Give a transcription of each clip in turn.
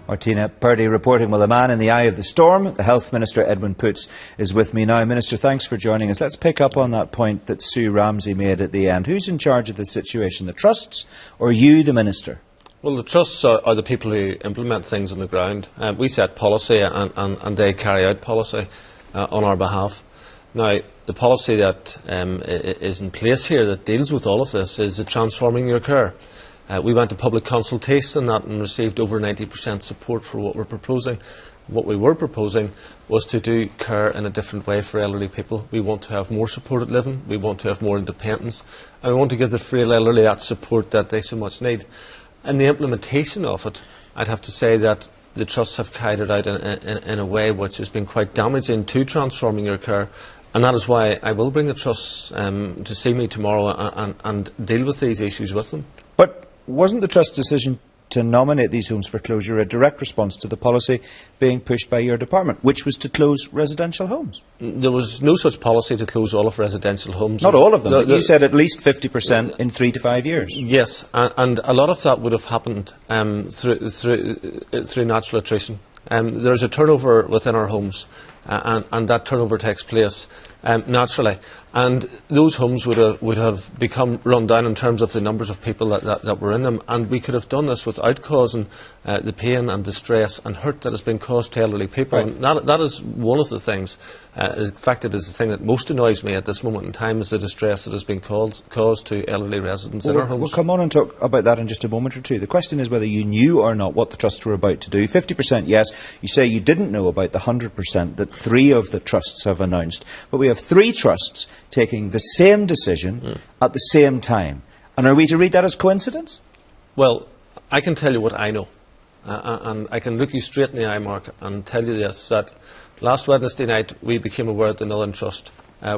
Martina Purdy reporting with a man in the eye of the storm. The Health Minister, Edwin Poots, is with me now. Minister, thanks for joining us. Let's pick up on that point that Sue Ramsey made at the end. Who's in charge of this situation, the trusts or you, the Minister? Well, the trusts are the people who implement things on the ground. We set policy and they carry out policy on our behalf. Now, the policy that is in place here that deals with all of this is the Transforming Your Care. We went to public consultation on that and received over 90% support for what we're proposing. What we were proposing was to do care in a different way for elderly people. We want to have more supported living, we want to have more independence, and we want to give the frail elderly that support that they so much need. And the implementation of it, I'd have to say that the trusts have carried it out in a way which has been quite damaging to Transforming Your Care. And that is why I will bring the trusts to see me tomorrow and deal with these issues with them. But wasn't the Trust's decision to nominate these homes for closure a direct response to the policy being pushed by your department, which was to close residential homes? There was no such policy to close all of residential homes. Not all of them, but you said at least 50% in 3 to 5 years. Yes, and a lot of that would have happened through natural attrition. There is a turnover within our homes, and that turnover takes place naturally. And those homes would have become run down in terms of the numbers of people that were in them. And we could have done this without causing the pain and distress and hurt that has been caused to elderly people. Right. And that is one of the things. In fact, it is the thing that most annoys me at this moment in time, is the distress that has been caused to elderly residents in our homes. We'll come on and talk about that in just a moment or two. The question is whether you knew or not what the trusts were about to do. 50% yes. You say you didn't know about the 100% that 3 of the trusts have announced. But we have 3 trusts taking the same decision at the same time. And are we to read that as coincidence? Well, I can tell you what I know. And I can look you straight in the eye, Mark, and tell you this, that last Wednesday night we became aware that the Northern Trust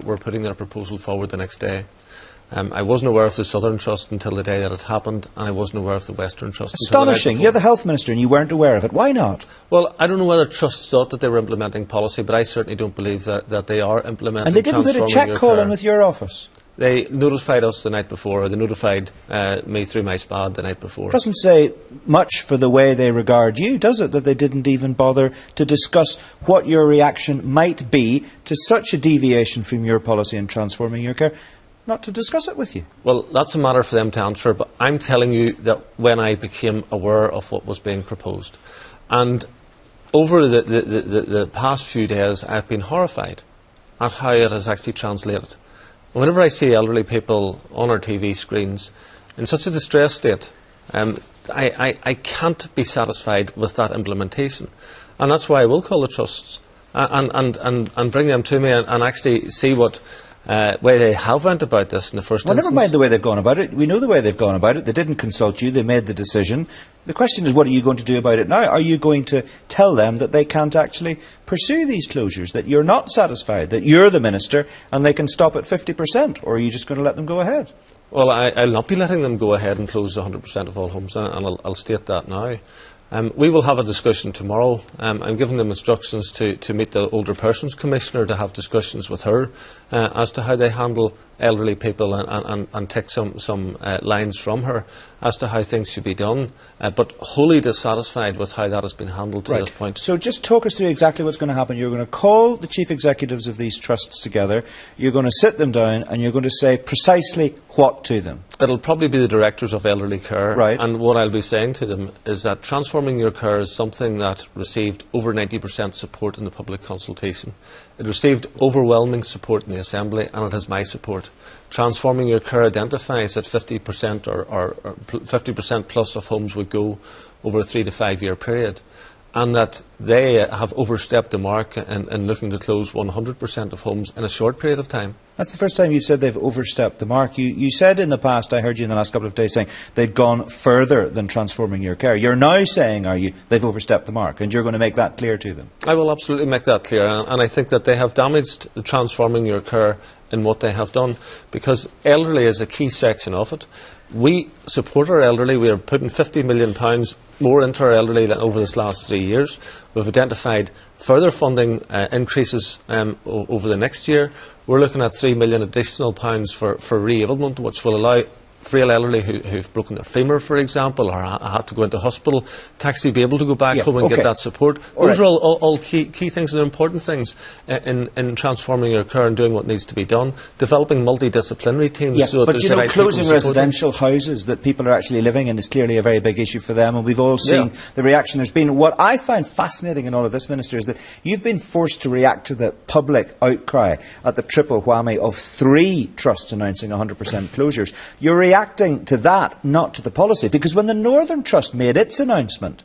were putting their proposal forward the next day. I wasn't aware of the Southern Trust until the day that it happened, and I wasn't aware of the Western Trust. Astonishing. You're the Health Minister and you weren't aware of it. Why not? Well, I don't know whether trusts thought that they were implementing policy, but I certainly don't believe that they are implementing. And they didn't put a check call in with your office? They notified us the night before, or they notified me through my SPAD the night before. It doesn't say much for the way they regard you, does it, that they didn't even bother to discuss what your reaction might be to such a deviation from your policy in Transforming Your Care? Not to discuss it with you? Well, that's a matter for them to answer, but I'm telling you that when I became aware of what was being proposed, and over the past few days I've been horrified at how it has actually translated. Whenever I see elderly people on our TV screens in such a distressed state, I can't be satisfied with that implementation. And that's why I will call the trusts and bring them to me and actually see what way they have went about this in the first instance. Never mind the way they've gone about it. We know the way they've gone about it. They didn't consult you. They made the decision. The question is, what are you going to do about it now? Are you going to tell them that they can't actually pursue these closures, that you're not satisfied, that you're the Minister and they can stop at 50%? Or are you just going to let them go ahead? Well, I'll not be letting them go ahead and close 100% of all homes, and I'll state that now. We will have a discussion tomorrow. I'm giving them instructions to meet the Older Persons Commissioner to have discussions with her as to how they handle elderly people and take some lines from her as to how things should be done, but wholly dissatisfied with how that has been handled to this point. So just talk us through exactly what's going to happen. You're going to call the chief executives of these trusts together, you're going to sit them down and you're going to say precisely what to them? It'll probably be the directors of elderly care, right. And what I'll be saying to them is that Transforming Your Care is something that received over 90% support in the public consultation. It received overwhelming support in the Assembly, and it has my support. Transforming Your Care identifies that 50% or 50% plus of homes would go over a 3 to 5 year period, and that they have overstepped the mark in looking to close 100% of homes in a short period of time. That's the first time you've said they've overstepped the mark. You said in the past, I heard you in the last couple of days saying they'd gone further than Transforming Your Care. You're now saying, are you, they've overstepped the mark, and you're going to make that clear to them? I will absolutely make that clear, and I think that they have damaged Transforming Your Care in what they have done, because elderly is a key section of it. We support our elderly. We are putting £50 million more into our elderly over this last 3 years. We've identified further funding increases over the next year. We're looking at £3 million additional for reablement, which will allow frail elderly who've broken their femur, for example, or had to go into hospital to actually be able to go back home and get that support. Those are all key things and important things in transforming your care and doing what needs to be done. Developing multidisciplinary teams. Yeah, so but closing residential houses that people are actually living in is clearly a very big issue for them, and we've all seen the reaction there's been. What I find fascinating in all of this, Minister, is that you've been forced to react to the public outcry at the triple whammy of 3 trusts announcing 100% closures. You're reacting to that, not to the policy, because when the Northern Trust made its announcement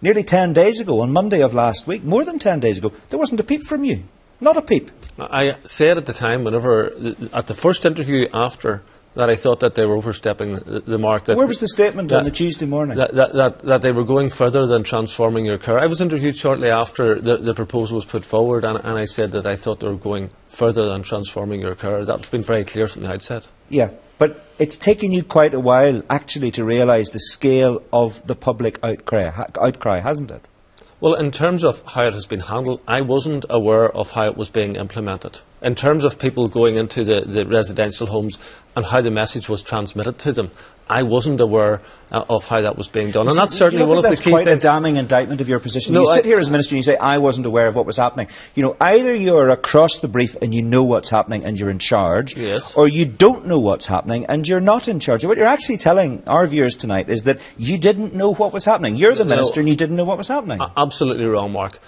nearly 10 days ago, on Monday of last week, more than 10 days ago, there wasn't a peep from you. Not a peep. I said at the time, at the first interview after, that I thought that they were overstepping the mark. Where was the statement on the Tuesday morning? That they were going further than transforming your care. I was interviewed shortly after the proposal was put forward, and I said that I thought they were going further than transforming your care. That's been very clear from the outset. Yeah, but it's taken you quite a while, actually, to realise the scale of the public outcry, hasn't it? Well, in terms of how it has been handled, I wasn't aware of how it was being implemented. In terms of people going into the residential homes and how the message was transmitted to them, I wasn't aware of how that was being done. And that's certainly one of the key things. That's quite a damning indictment of your position. You sit here as Minister and you say, I wasn't aware of what was happening. You know, either you're across the brief and you know what's happening and you're in charge, or you don't know what's happening and you're not in charge. What you're actually telling our viewers tonight is that you didn't know what was happening. You're the Minister and you didn't know what was happening. Absolutely wrong, Mark.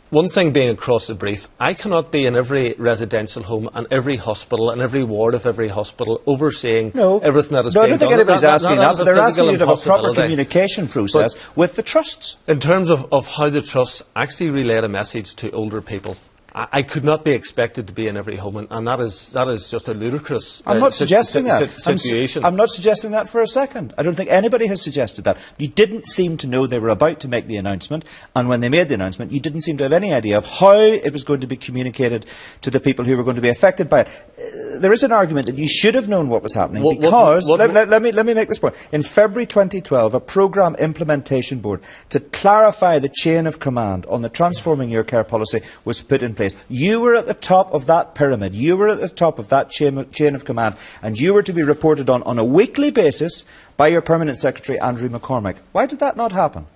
One thing being across the brief, I cannot be in every residential home and every hospital and every ward of every hospital overseeing everything that is being done. No, I don't think anybody's asking that, but they're asking you to have a proper communication process with the trusts. In terms of how the trusts actually relayed a message to older people, I could not be expected to be in every home, and that is just a ludicrous I'm not suggesting that. situation. I'm not suggesting that for a second. I don't think anybody has suggested that. You didn't seem to know they were about to make the announcement, and when they made the announcement, you didn't seem to have any idea of how it was going to be communicated to the people who were going to be affected by it. There is an argument that you should have known what was happening because, let me make this point. In February 2012, a programme implementation board to clarify the chain of command on the Transforming Your Care policy was put in place. You were at the top of that pyramid. You were at the top of that chain of command, and you were to be reported on a weekly basis by your Permanent Secretary, Andrew McCormick. Why did that not happen?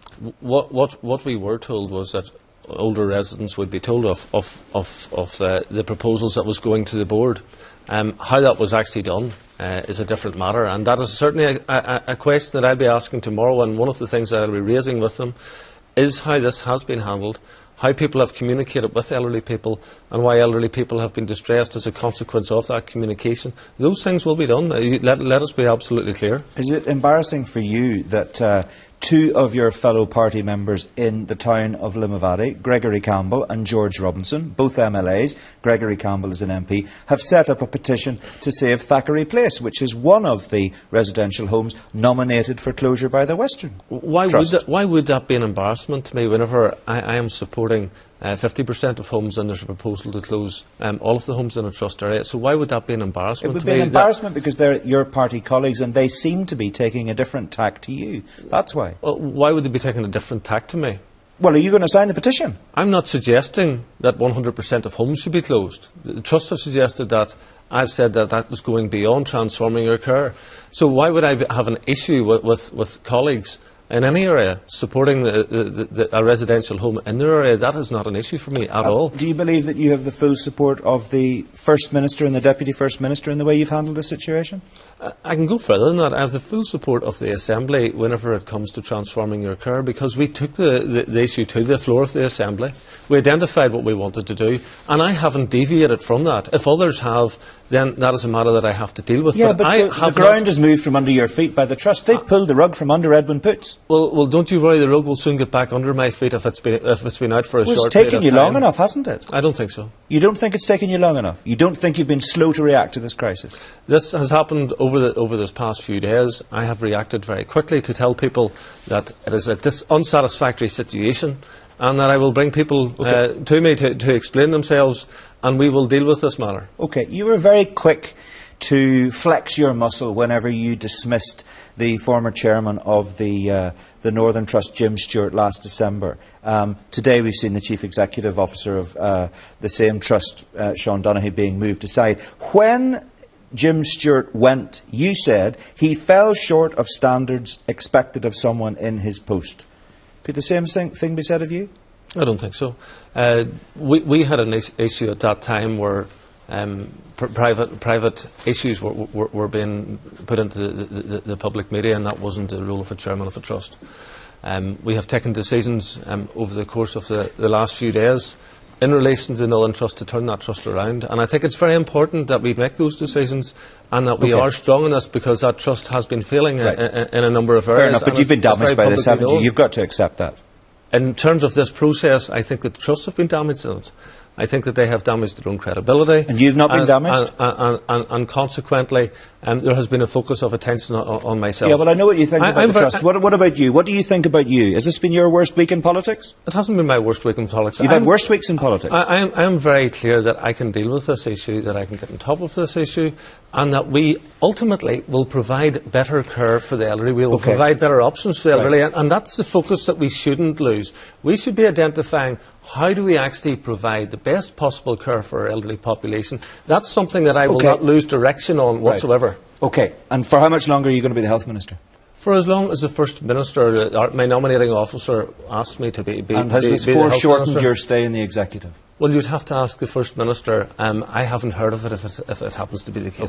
What we were told was that older residents would be told of the proposals that was going to the board. How that was actually done is a different matter, and that is certainly a question that I'll be asking tomorrow, and one of the things that I'll be raising with them is how this has been handled, how people have communicated with elderly people, and why elderly people have been distressed as a consequence of that communication. Those things will be done. Let us be absolutely clear. Is it embarrassing for you that 2 of your fellow party members in the town of Limavady, Gregory Campbell and George Robinson, both MLAs, Gregory Campbell is an MP, have set up a petition to save Thackeray Place, which is one of the residential homes nominated for closure by the Western Trust? Why would that be an embarrassment to me whenever I am supporting 50% of homes and there's a proposal to close all of the homes in a trust area? So why would that be an embarrassment? It would be an embarrassment because they're your party colleagues and they seem to be taking a different tack to you. That's why. Well, why would they be taking a different tack to me? Well, are you going to sign the petition? I'm not suggesting that 100% of homes should be closed. The Trust have suggested that. I've said that that was going beyond transforming your care. So why would I have an issue with colleagues in any area supporting a residential home in their area? That is not an issue for me at all. Do you believe that you have the full support of the First Minister and the Deputy First Minister in the way you've handled this situation? I can go further than that. I have the full support of the Assembly whenever it comes to transforming your care, because we took the issue to the floor of the Assembly. We identified what we wanted to do, and I haven't deviated from that. If others have, then that is a matter that I have to deal with. Yeah, but the ground is moved from under your feet by the Trust. They've pulled the rug from under Edwin Poots. Well, don't you worry, the rug will soon get back under my feet if it's been out for a short period of time. It's taken you long enough, hasn't it? I don't think so. You don't think it's taken you long enough? You don't think you've been slow to react to this crisis? This has happened over this past few days. I have reacted very quickly to tell people that it is a unsatisfactory situation, and that I will bring people to me to explain themselves, and we will deal with this matter. Okay, you were very quick to flex your muscle whenever you dismissed the former chairman of the Northern Trust, Jim Stewart, last December. Today we've seen the Chief Executive Officer of the same trust, Sean Donoghue, being moved aside. When Jim Stewart went, you said, he fell short of standards expected of someone in his post. Could the same thing be said of you? I don't think so. We had an issue at that time where private issues were being put into the public media, and that wasn't the role of a chairman of a trust. We have taken decisions over the course of the last few days in relation to the Northern Trust to turn that trust around, and I think it's very important that we make those decisions and that we are strong in this, because that trust has been failing in a number of areas. Fair enough, but you've been damaged by this, haven't you? You've got to accept that. In terms of this process, I think that the trusts have been damaged in it. I think that they have damaged their own credibility. And you've not been damaged? And consequently, there has been a focus of attention on myself. Yeah, well, I know what you think about the trust. What about you? What do you think about you? Has this been your worst week in politics? It hasn't been my worst week in politics. You've had worse weeks in politics. I am very clear that I can deal with this issue, that I can get on top of this issue, and that we ultimately will provide better care for the elderly. We will provide better options for the elderly, and that's the focus that we shouldn't lose. We should be identifying how do we actually provide the best possible care for our elderly population. That's something that I will not lose direction on whatsoever. Okay, and for how much longer are you going to be the Health Minister? For as long as the First Minister, my nominating officer, asked me to be And has this foreshortened your stay in the Executive? Well, you'd have to ask the First Minister. I haven't heard of it if it happens to be the case.